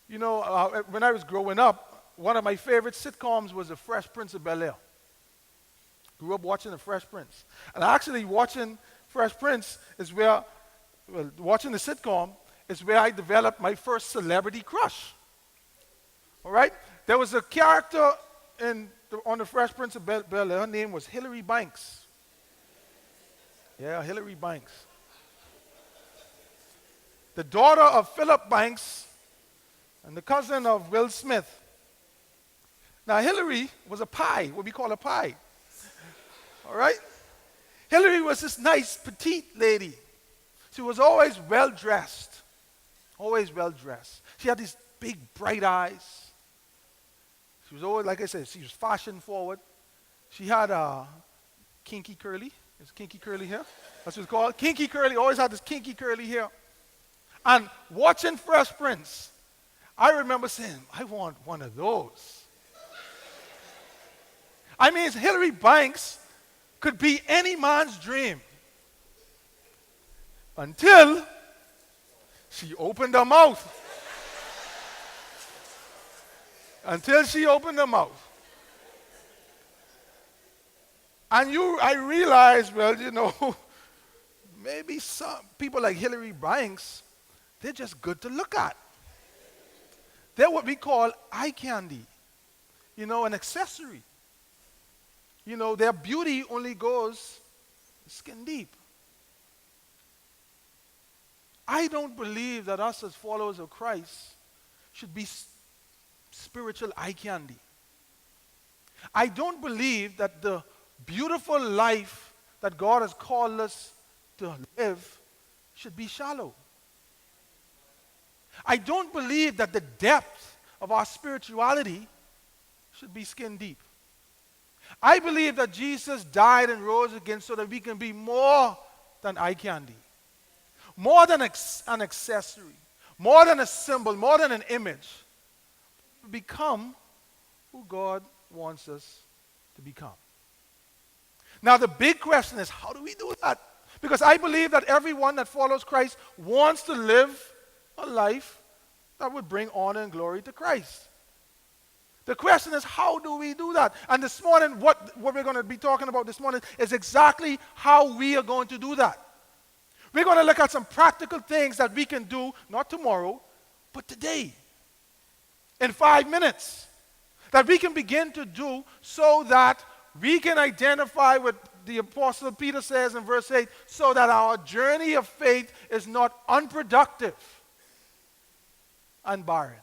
When I was growing up, one of my favorite sitcoms was The Fresh Prince of Bel-Air. Grew up watching The Fresh Prince. And actually watching Fresh Prince is watching the sitcom is where I developed my first celebrity crush. All right? There was a character on The Fresh Prince of Bel-Air. Her name was Hilary Banks. Yeah, Hilary Banks. The daughter of Philip Banks and the cousin of Will Smith. Now, Hillary was a pie, what we call a pie. All right? Hillary was this nice, petite lady. She was always well-dressed. Always well-dressed. She had these big, bright eyes. She was always, like I said, she was fashion-forward. She had kinky curly. It's kinky curly hair. That's what it's called. Kinky curly. Always had this kinky curly hair. And watching Fresh Prince, I remember saying, I want one of those. I mean, Hilary Banks could be any man's dream until she opened her mouth. Until she opened her mouth. And I realized, maybe some people like Hilary Banks, they're just good to look at. They're what we call eye candy, an accessory. Their beauty only goes skin deep. I don't believe that us as followers of Christ should be spiritual eye candy. I don't believe that the beautiful life that God has called us to live should be shallow. I don't believe that the depth of our spirituality should be skin deep. I believe that Jesus died and rose again so that we can be more than eye candy, more than an accessory, more than a symbol, more than an image. Become who God wants us to become. Now, the big question is, how do we do that? Because I believe that everyone that follows Christ wants to live a life that would bring honor and glory to Christ. The question is, how do we do that? And this morning, what we're going to be talking about this morning is exactly how we are going to do that. We're going to look at some practical things that we can do, not tomorrow, but today, in 5 minutes, that we can begin to do so that we can identify what the Apostle Peter says in verse 8, so that our journey of faith is not unproductive and barren.